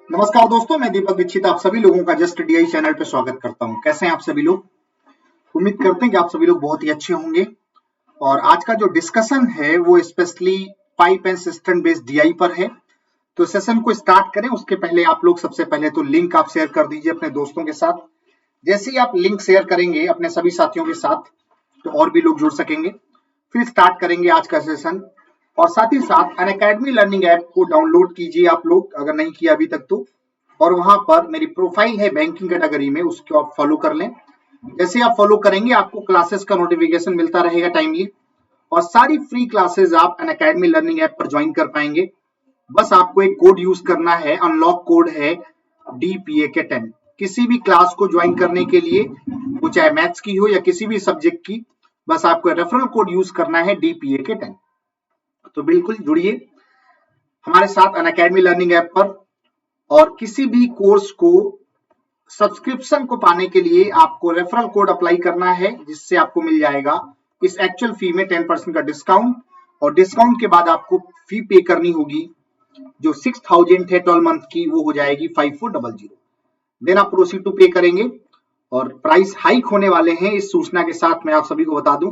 नमस्कार दोस्तों, मैं दीपक दीक्षित आप सभी लोगों का जस्ट डीआई चैनल पे स्वागत करता हूं। कैसे हैं आप सभी लोग? उम्मीद करते हैं कि आप सभी लोग बहुत ही अच्छे होंगे। और आज का जो डिस्कशन है वो specially pipe and system based DI पर है। तो सेशन को स्टार्ट करें उसके पहले आप लोग सबसे पहले तो लिंक आप शेयर कर दीजिए अपने दोस्तों के साथ। जैसे ही आप लिंक शेयर करेंगे अपने सभी साथियों के साथ तो और भी लोग जुड़ सकेंगे। फिर स्टार्ट करेंगे आज का सेशन। और साथ ही साथ अनअकैडमी लर्निंग ऐप को डाउनलोड कीजिए आप लोग, अगर नहीं किया अभी तक तो। और वहां पर मेरी प्रोफाइल है बैंकिंग कैटेगरी में, उसको आप फॉलो कर लें। जैसे आप फॉलो करेंगे आपको क्लासेस का नोटिफिकेशन मिलता रहेगा टाइमली। और सारी फ्री क्लासेस आप अनअकैडमी लर्निंग ऐप पर ज्वाइन कर पाएंगे। बस आपको एक कोड यूज करना है, अनलॉक कोड है DPAK10। किसी भी क्लास को ज्वाइन करने के लिए, वो चाहे मैथ्स की हो या किसी भी सब्जेक्ट की, बस आपको रेफरल कोड यूज करना है DPAK10। तो बिल्कुल जुड़िए हमारे साथ अनअकैडमी लर्निंग ऐप पर। और किसी भी कोर्स को सब्सक्रिप्शन को पाने के लिए आपको रेफरल कोड अप्लाई करना है, जिससे आपको मिल जाएगा इस एक्चुअल फी में 10% का डिस्काउंट। और डिस्काउंट के बाद आपको फी पे करनी होगी जो 6000 है 12 मंथ की, वो हो जाएगी 5400। देन आप प्रोसीड टू पे करेंगे। और प्राइस हाइक होने वाले हैं, इस सूचना के साथ मैं आप सभी को बता दूं।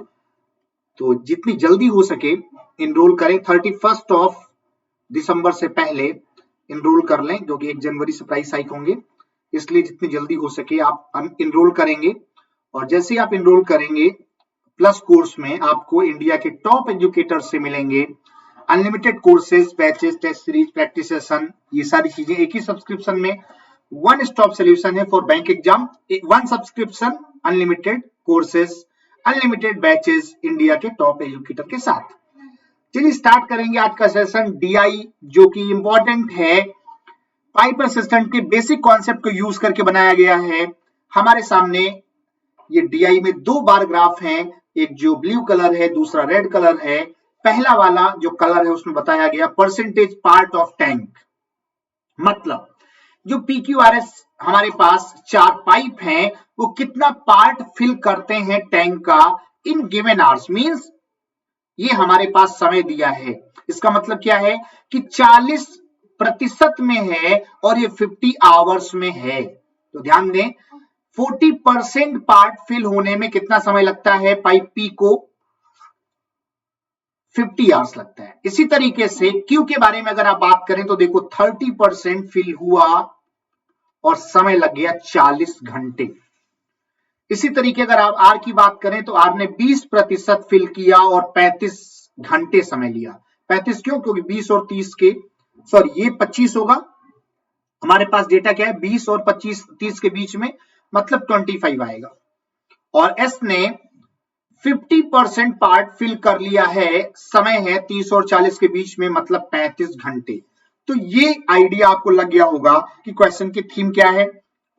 तो जितनी जल्दी हो सके इनरोल करें। 31 दिसंबर से पहले इनरोल कर लें, जो कि 1 जनवरी से प्राइस हाइक होंगे। इसलिए जितनी जल्दी हो सके आप इनरोल करेंगे। और जैसे ही आप इनरोल करेंगे प्लस कोर्स में आपको इंडिया के टॉप एजुकेटर से मिलेंगे। Unlimited courses, batches, test series, practice session, ये सारी चीजें एक ही सब्सक्रिप्शन में। वन स्टॉप सोल्यूशन है for bank exam. One subscription, unlimited courses, unlimited batches, India के टॉप एजुकेटर के साथ। चलिए स्टार्ट करेंगे आज का सेशन। डीआई जो कि इंपॉर्टेंट है, पाइप असिस्टेंट के बेसिक कॉन्सेप्ट को यूज करके बनाया गया है। हमारे सामने ये डीआई में 2 बार ग्राफ हैं, एक जो ब्लू कलर है, दूसरा रेड कलर है। पहला वाला जो कलर है उसमें बताया गया परसेंटेज पार्ट ऑफ टैंक, मतलब जो PQRS हमारे पास 4 पाइप हैं वो कितना पार्ट फिल करते हैं टैंक का इन गिवन आवर्स। मींस ये हमारे पास समय दिया है। इसका मतलब क्या है कि 40% में है और ये 50 आवर्स में है। तो ध्यान दें 40% पार्ट फिल होने में कितना समय लगता है पाइप P को? 50 आवर्स लगता है। इसी तरीके से Q के बारे में अगर आप बात करें तो देखो 30% फिल हुआ और समय लग गया 40 घंटे। इसी तरीके अगर आप R की बात करें तो R ने 20% फिल किया और 35 घंटे समय लिया। 35 क्यों? क्योंकि 20 और 30 के, सॉरी ये 25 होगा। हमारे पास डेटा क्या है 20 और 25 30 के बीच में, मतलब 25 आएगा। और S ने 50% पार्ट फिल कर लिया है, समय है 30 और 40 के बीच में, मतलब 35 घंटे। तो ये आइडिया आपको लग गया होगा कि क्वेश्चन की थीम क्या है।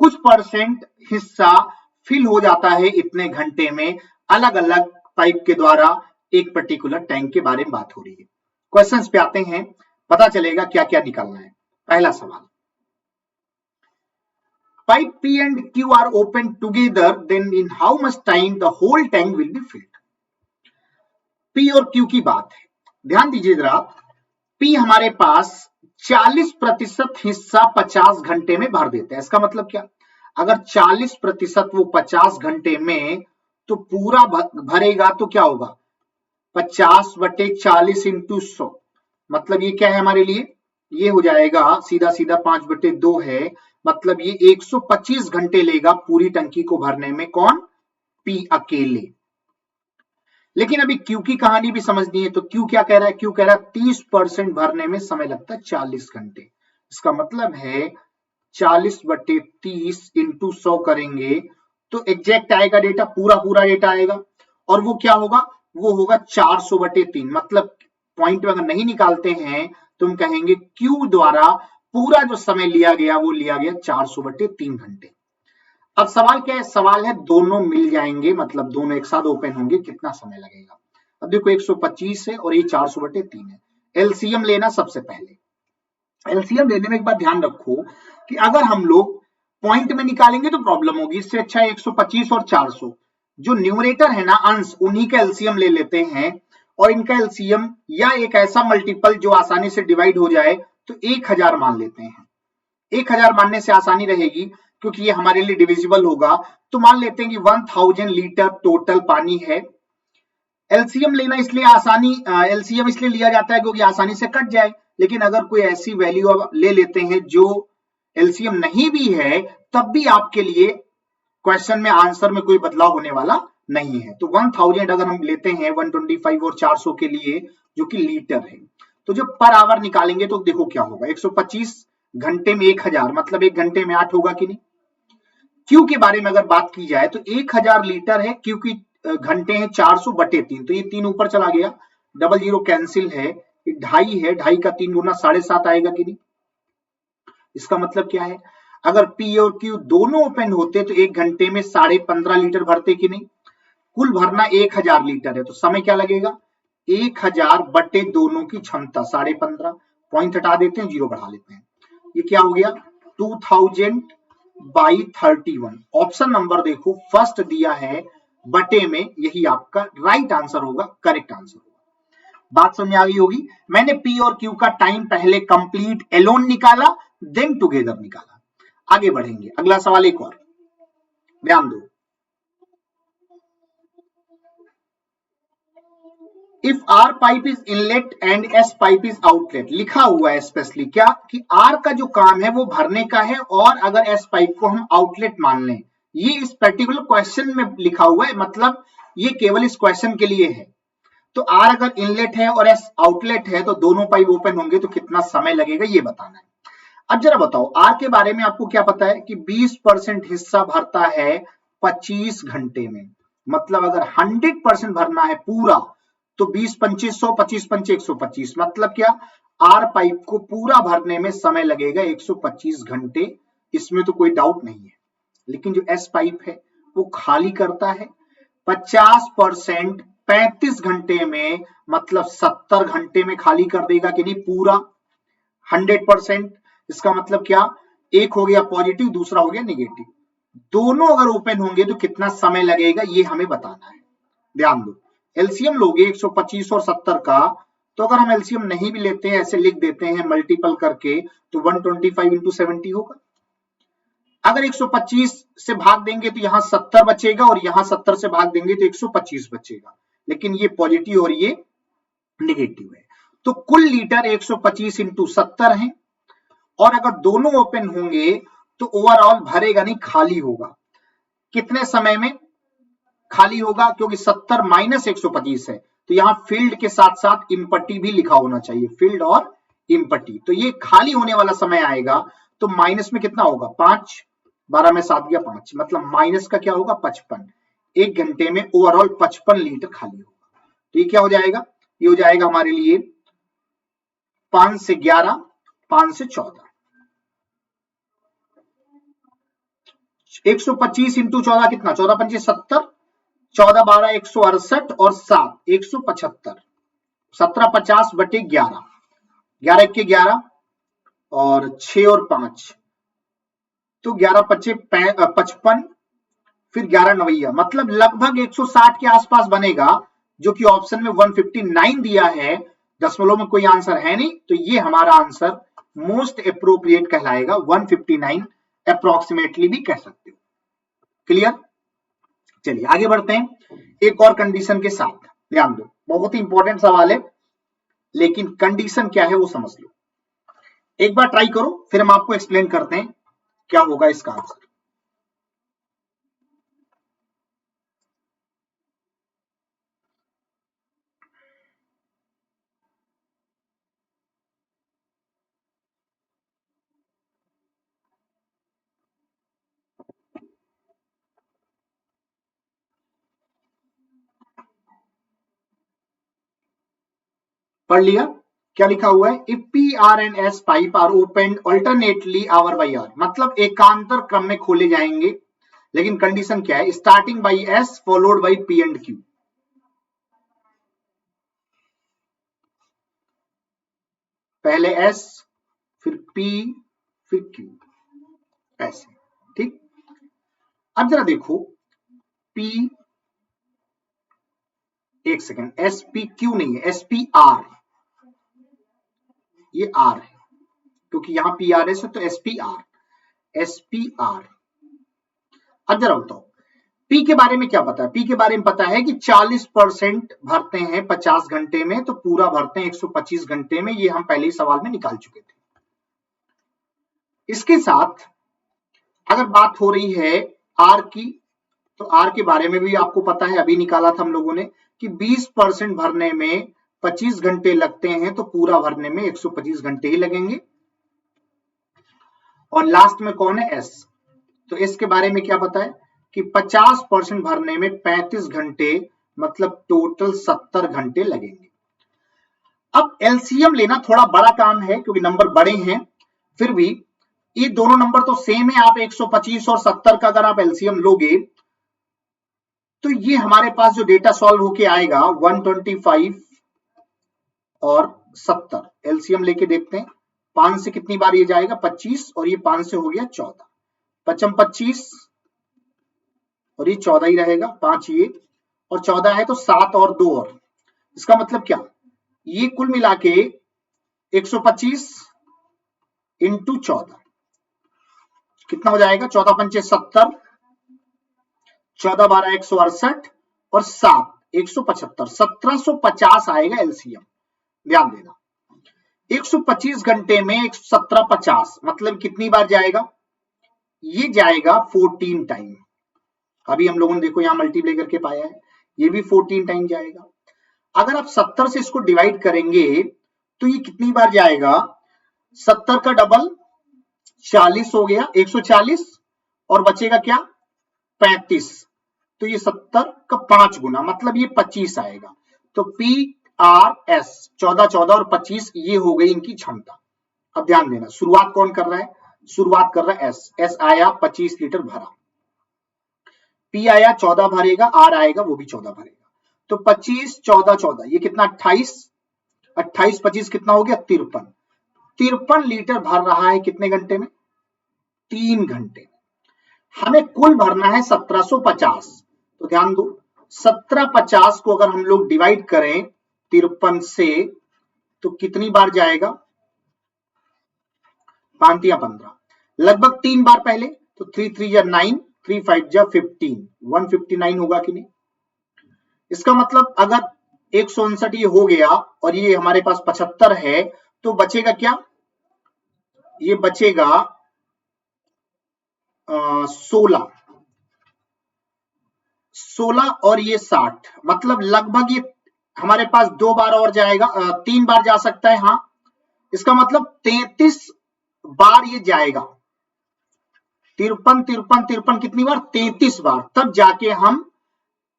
कुछ परसेंट हिस्सा फिल हो जाता है इतने घंटे में, अलग अलग पाइप के द्वारा एक पर्टिकुलर टैंक के बारे में बात हो रही है। क्वेश्चंस पे आते हैं, पता चलेगा क्या क्या निकालना है। पहला सवाल, pipe P and Q are open together, then in how much time the whole tank will be filled? P और Q की बात है, ध्यान दीजिए जरा। P हमारे पास 40% हिस्सा 50 घंटे में भर देते हैं। इसका मतलब क्या? अगर 40% वो 50 घंटे में, तो पूरा भरेगा तो क्या होगा 50/40 इंटू 100, मतलब ये क्या है हमारे लिए, ये हो जाएगा सीधा सीधा 5/2 है। मतलब ये 125 घंटे लेगा पूरी टंकी को भरने में। कौन? P अकेले। लेकिन अभी Q की कहानी भी समझनी है। तो Q क्या कह रहा है? Q कह रहा है 30% भरने में समय लगता है 40 घंटे। इसका मतलब है 40/30 इंटू 100 करेंगे तो एग्जैक्ट आएगा डेटा, पूरा पूरा डेटा आएगा। और वो क्या होगा? वो होगा 400/3। मतलब पॉइंट अगर नहीं निकालते हैं तो हम कहेंगे Q द्वारा पूरा जो समय लिया गया वो लिया गया 400/3 घंटे। अब सवाल क्या है? सवाल है दोनों मिल जाएंगे, मतलब दोनों एक साथ ओपन होंगे, कितना समय लगेगा? अब देखो 125 है और ये 400/3 है। एलसीएम लेना सबसे पहले। एलसीएम लेने में एक बात ध्यान रखो कि अगर हम लोग पॉइंट में निकालेंगे तो प्रॉब्लम होगी। इससे अच्छा है 125 और 400 जो न्यूमरेटर है ना, अंश, उन्हीं का एलसीएम ले लेते हैं। और इनका एलसीएम या एक ऐसा मल्टीपल जो आसानी से डिवाइड हो जाए, तो 1000 मान लेते हैं। 1000 मानने से आसानी रहेगी क्योंकि ये हमारे लिए डिविजिबल होगा। तो मान लेते हैं कि 1000 लीटर टोटल पानी है। एलसीएम लेना इसलिए एलसीएम इसलिए लिया जाता है क्योंकि आसानी से कट जाए। लेकिन अगर कोई ऐसी वैल्यू ले लेते हैं जो एलसीएम नहीं भी है, तब भी आपके लिए क्वेश्चन में आंसर में कोई बदलाव होने वाला नहीं है। तो 1000 अगर हम लेते हैं 125 और 400 के लिए, जो कि लीटर है, तो जब पर आवर निकालेंगे तो देखो क्या होगा। 125 घंटे में 1000 मतलब 1 घंटे में 8 होगा कि नहीं। क्यू के बारे में अगर बात की जाए तो 1000 लीटर है, क्यू की घंटे हैं 400 बटे 3, तो ये 3 ऊपर चला गया, डबल जीरो कैंसिल है, 2.5 है, 2.5 का 3 गुना 7.5 आएगा कि नहीं। इसका मतलब क्या है, अगर पी और क्यू दोनों ओपन होते तो 1 घंटे में 15.5 लीटर भरते कि नहीं। कुल भरना 1000 लीटर है, तो समय क्या लगेगा, 1000 बटे दोनों की क्षमता 15.5, पॉइंट हटा देते हैं, जीरो बढ़ा लेते हैं, ये क्या हो गया 2000 बाई 31। ऑप्शन नंबर देखो फर्स्ट दिया है बटे में, यही आपका राइट आंसर होगा, करेक्ट आंसर होगा। बात समझ आ गई होगी। मैंने पी और क्यू का टाइम पहले कंप्लीट एलोन निकाला, देन टुगेदर निकाला। आगे बढ़ेंगे, अगला सवाल एक और ध्यान दो। If R pipe is inlet and S pipe is outlet, लिखा हुआ है स्पेशली क्या कि आर का जो काम है वो भरने का है, और अगर एस पाइप को हम आउटलेट मान लें, ये इस पर्टिकुलर क्वेश्चन में लिखा हुआ है, मतलब ये केवल इस क्वेश्चन के लिए है। तो आर अगर इनलेट है और एस आउटलेट है तो दोनों पाइप ओपन होंगे, तो कितना समय लगेगा ये बताना है। अब जरा बताओ आर के बारे में आपको क्या पता है कि 20% हिस्सा भरता है 25 घंटे में। मतलब अगर 100% भरना है पूरा तो 20 25 100, 25 5 125, मतलब क्या, आर पाइप को पूरा भरने में समय लगेगा 125 घंटे, इसमें तो कोई डाउट नहीं है। लेकिन जो एस पाइप है वो खाली करता है 50%, 35 घंटे में, मतलब 70 घंटे में खाली कर देगा कि नहीं पूरा 100%। इसका मतलब क्या, एक हो गया पॉजिटिव, दूसरा हो गया नेगेटिव, दोनों अगर ओपन होंगे तो कितना समय लगेगा ये हमें बताना है। ध्यान दो, एलसीएम लोगे 125 और 70 का, तो अगर हम एलसीएम नहीं भी लेते हैं, ऐसे लिख देते हैं मल्टीपल करके, तो 125 इंटू 70 होगा। अगर 125 से भाग देंगे तो यहां 70 बचेगा, और यहां 70 से भाग देंगे तो 125 बचेगा, लेकिन ये पॉजिटिव और ये निगेटिव है। तो कुल लीटर 125 इंटू 70 है, और अगर दोनों ओपन होंगे तो ओवरऑल भरेगा नहीं, खाली होगा। कितने समय में खाली होगा, क्योंकि 70 माइनस 125 है, तो यहां फील्ड के साथ साथ इम्पटी भी लिखा होना चाहिए, फील्ड और इम्पटी। तो ये खाली होने वाला समय आएगा, तो माइनस में कितना होगा 5, 12 में 7 गया 5, मतलब माइनस का क्या होगा 55। 1 घंटे में ओवरऑल 55 लीटर खाली होगा। तो ये क्या हो जाएगा, ये हो जाएगा हमारे लिए 5 से 11, 5 से 14, 125 इंटू 14 कितना, 14 पंचे 70, 14 12 168, और 7 175, 17 50 बटे 11, 11 के 11, और 6 और 5, तो 11 पच्चे 55, फिर 11 नवैया, मतलब लगभग 160 के आसपास बनेगा, जो कि ऑप्शन में 159 दिया है। दशमलव में कोई आंसर है नहीं, तो ये हमारा आंसर मोस्ट अप्रोप्रिएट कहलाएगा, 159 अप्रोक्सीमेटली भी कह सकते हो। क्लियर, चलिए आगे बढ़ते हैं एक और कंडीशन के साथ। ध्यान दो, बहुत ही इंपॉर्टेंट सवाल है, लेकिन कंडीशन क्या है वो समझ लो। एक बार ट्राई करो, फिर हम आपको एक्सप्लेन करते हैं क्या होगा इसका आंसर। पढ़ लिया, क्या लिखा हुआ है, if P R and S pipe are open alternately hour by R, मतलब एकांतर क्रम में खोले जाएंगे, लेकिन कंडीशन क्या है, starting by S followed by P and Q. पहले एस, फिर पी, फिर क्यू, ऐसे, ठीक। अब जरा देखो पी, एक सेकेंड, एस पी क्यू नहीं है, एस पी आर, ये आर है, क्योंकि यहाँ PRS है तो SPR। अब जरा बताओ P के बारे में क्या पता है? P के बारे में पता है कि 40% भरते हैं 50 घंटे में, तो पूरा भरते हैं 125 घंटे में। ये हम पहले ही सवाल में निकाल चुके थे। इसके साथ अगर बात हो रही है R की, तो R के बारे में भी आपको पता है, अभी निकाला था हम लोगों ने कि 20% भरने में 25 घंटे लगते हैं, तो पूरा भरने में 125 घंटे ही लगेंगे। और लास्ट में कौन है? S। तो S के बारे में क्या पता है कि 50% भरने में 35 घंटे, मतलब टोटल 70 घंटे लगेंगे। अब एलसीएम लेना थोड़ा बड़ा काम है क्योंकि नंबर बड़े हैं, फिर भी ये दोनों नंबर तो सेम है। आप 125 और 70 का अगर आप एलसीएम लोगे तो ये हमारे पास जो डेटा सॉल्व होके आएगा 125 और 70। एलसीएम लेके देखते हैं, 5 से कितनी बार ये जाएगा? 25, और ये 5 से हो गया 14, 55 25, और ये 14 ही रहेगा। 5 ये और 14 है तो 7 और 2 और, इसका मतलब क्या? ये कुल मिला के 125 इंटू 14 कितना हो जाएगा? 14 पंचे 70, 14 12 168 और 7 175, 1750 आएगा एलसीएम। ध्यान देना, 125 घंटे में 17 50 मतलब कितनी बार जाएगा? ये जाएगा 14 टाइम। अभी हम लोगों ने देखो यहां मल्टीप्लाई करके पाया है, ये भी 14 टाइम जाएगा। अगर आप 70 से इसको डिवाइड करेंगे तो ये कितनी बार जाएगा? 70 का डबल 40 हो गया, 140, और बचेगा क्या? 35। तो ये 70 का 5 गुना, मतलब ये 25 आएगा। तो PRS 14 14 और 25 ये हो गई इनकी क्षमता। अब ध्यान देना, शुरुआत कौन कर रहा है? शुरुआत कर रहा है S आया 25 लीटर भरा, P आया 14 भरेगा, R आएगा वो भी 14 भरेगा। तो 25 14 14 ये कितना? 28, 28 25 कितना हो गया? 53। 53 लीटर भर रहा है कितने घंटे में? 3 घंटे। हमें कुल भरना है 1750। तो ध्यान दो, 1750 को अगर हम लोग डिवाइड करें 53 से तो कितनी बार जाएगा? 5 या 15, लगभग 3 बार पहले। तो 3 3 या 9, 3 5 जा 15, 159 होगा कि नहीं? इसका मतलब अगर 159 ये हो गया और ये हमारे पास 75 है, तो बचेगा क्या? ये बचेगा 16 और ये 60, मतलब लगभग ये हमारे पास 2 बार और जाएगा, 3 बार जा सकता है। हाँ, इसका मतलब 33 बार ये जाएगा। 53 53 53 कितनी बार? 33 बार, तब जाके हम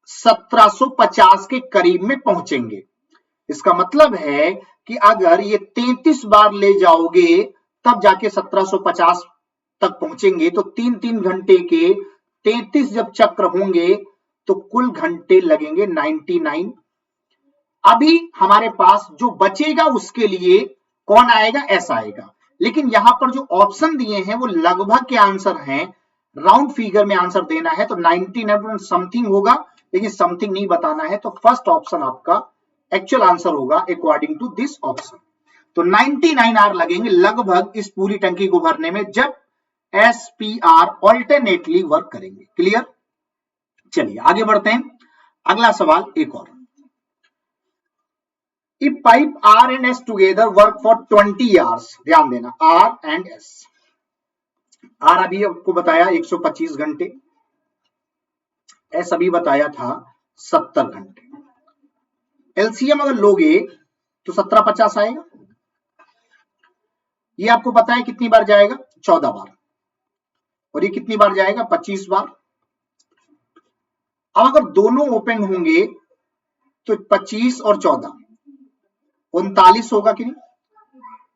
1750 के करीब में पहुंचेंगे। इसका मतलब है कि अगर ये 33 बार ले जाओगे तब जाके 1750 तक पहुंचेंगे। तो 3 घंटे के 33 जब चक्र होंगे तो कुल घंटे लगेंगे 99। अभी हमारे पास जो बचेगा उसके लिए कौन आएगा? S आएगा। लेकिन यहां पर जो ऑप्शन दिए हैं वो लगभग के आंसर हैं, राउंड फिगर में आंसर देना है तो 99 समथिंग होगा, लेकिन समथिंग नहीं बताना है। तो फर्स्ट ऑप्शन आपका एक्चुअल आंसर होगा अकॉर्डिंग टू दिस ऑप्शन। तो 99 आर लगेंगे लगभग इस पूरी टंकी को भरने में, जब SPR ऑल्टरनेटली वर्क करेंगे। क्लियर? चलिए आगे बढ़ते हैं। अगला सवाल एक और। If pipe R and S together work for 20 hours, ध्यान देना, R and S, R अभी आपको बताया 125 घंटे, S अभी बताया था 70 घंटे। एलसीएम अगर लोगे तो 1750 आएगा। ये आपको पता है कितनी बार जाएगा? 14 बार, और ये कितनी बार जाएगा? 25 बार। अब अगर दोनों ओपन होंगे तो 25 और 14 39 होगा कि नहीं?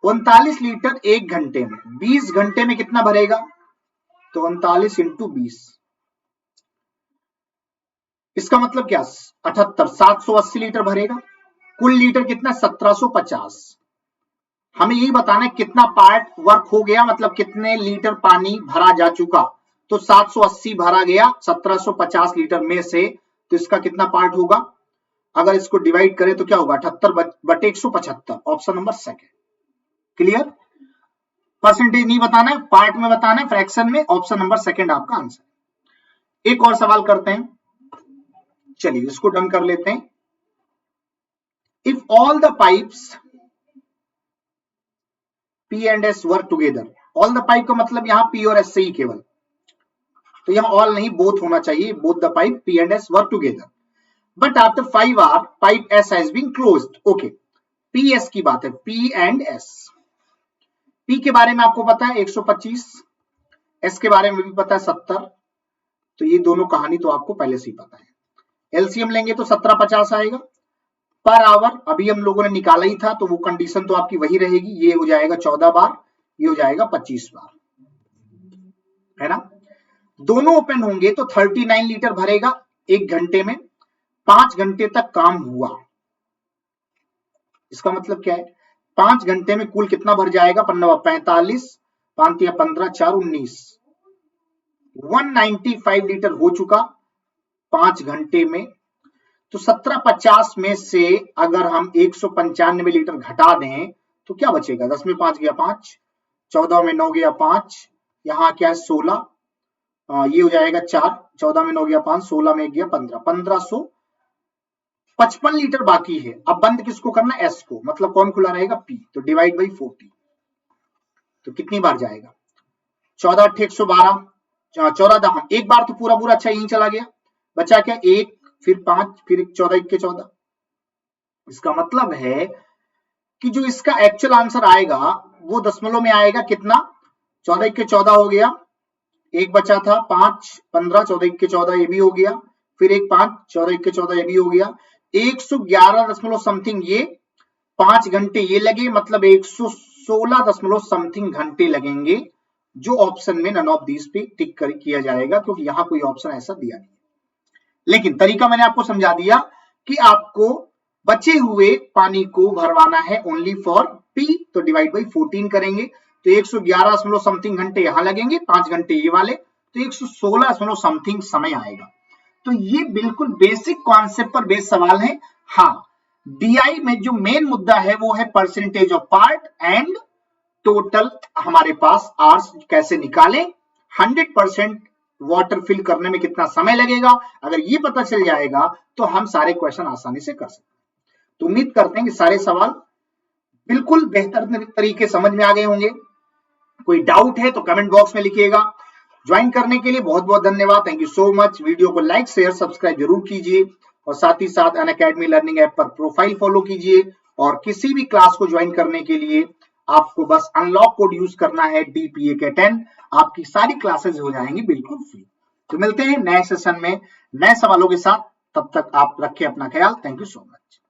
39 लीटर 1 घंटे में, 20 घंटे में कितना भरेगा? तो 39 इंटू 20, इसका मतलब क्या? 78, 780 लीटर भरेगा। कुल लीटर कितना? 1750। हमें यही बताना है कितना पार्ट वर्क हो गया, मतलब कितने लीटर पानी भरा जा चुका। तो 780 भरा गया 1750 लीटर में से, तो इसका कितना पार्ट होगा? अगर इसको डिवाइड करें तो क्या होगा? 78 बटे 175, option number second. Clear? Percentage नहीं बताना है, पार्ट में बताना है, फ्रैक्शन में। ऑप्शन नंबर सेकंड आपका आंसर। एक और सवाल करते हैं, चलिए इसको डन कर लेते हैं। If all the pipes P and S work together, all the pipe का मतलब यहां P और S से ही केवल, तो यहां ऑल नहीं बोथ होना चाहिए, both the pipe P and S work together, but after 5 hour pipe S has been closed. Okay, PS की बात है, P एंड S। P के बारे में आपको पता है 125, S के बारे में भी पता है 70, तो ये दोनों कहानी तो आपको पहले से ही पता है। एलसीएम लेंगे तो 1750 आएगा पर आवर, अभी हम लोगों ने निकाला ही था, तो वो कंडीशन तो आपकी वही रहेगी, ये हो जाएगा 14 बार, ये हो जाएगा 25 बार, है ना। दोनों ओपन होंगे तो 39 लीटर भरेगा 1 घंटे में, 5 घंटे तक काम हुआ। इसका मतलब क्या है, 5 घंटे में कुल कितना भर जाएगा, 45, 5 या 15, 4 19, 195 लीटर हो चुका 5 घंटे में। तो 1750 में से अगर हम 195 लीटर घटा दें तो क्या बचेगा, 10 में 5 गया 5, 14 में 9 गया 5, यहाँ क्या है 16, ये हो जाएगा 4, 14 में 9 गया 5, 16 में गया 15, 1555 लीटर बाकी है। अब बंद किसको करना है, S को, मतलब कौन खुला रहेगा, P, तो डिवाइड बाई 40, तो कितनी बार जाएगा, 14 8 112, 14 एक बार तो पूरा पूरा अच्छा यहीं चला गया, बचा क्या 1, फिर 5, फिर 14 1 के 14। इसका मतलब है कि जो इसका एक्चुअल आंसर आएगा वो दशमलव में आएगा कितना, 14 1 के 14 हो गया, एक बचा था 5 15, 14 1 के 14 ये भी हो गया, फिर एक 5, 14 1 के 14 ये भी हो गया, 111 दशमलव समथिंग ये 5 घंटे ये लगे, मतलब 116 दशमलव समथिंग घंटे लगेंगे, जो ऑप्शन में नन ऑफ दीज पे टिक किया जाएगा, क्योंकि यहां कोई ऑप्शन ऐसा दिया नहीं। लेकिन तरीका मैंने आपको समझा दिया कि आपको बचे हुए पानी को भरवाना है ओनली फॉर P, तो डिवाइड बाई 14 करेंगे, तो 111 दशमलव समथिंग घंटे यहां लगेंगे, 5 घंटे ये वाले, तो 116 दशमलव समथिंग समय आएगा। तो ये बिल्कुल बेसिक कॉन्सेप्ट पर बेस्ड सवाल है। हाँ, DI में जो मेन मुद्दा है वो है percentage of part and total हमारे पास आवर्स कैसे निकालें, 100% वाटर फिल करने में कितना समय लगेगा, अगर ये पता चल जाएगा तो हम सारे क्वेश्चन आसानी से कर सकते हैं। तो उम्मीद करते हैं कि सारे सवाल बिल्कुल बेहतर तरीके समझ में आ गए होंगे। कोई डाउट है तो कमेंट बॉक्स में लिखिएगा। ज्वाइन करने के लिए बहुत बहुत धन्यवाद, thank you so much. Video को लाइक शेयर सब्सक्राइब जरूर कीजिए और साथ ही साथ अनअकैडमी लर्निंग ऐप पर प्रोफाइल फॉलो कीजिए, और किसी भी क्लास को ज्वाइन करने के लिए आपको बस अनलॉक कोड यूज करना है DPAK10, आपकी सारी क्लासेस हो जाएंगी बिल्कुल फ्री। तो मिलते हैं नए सेशन में नए सवालों के साथ, तब तक आप रखें अपना ख्याल, थैंक यू सो मच।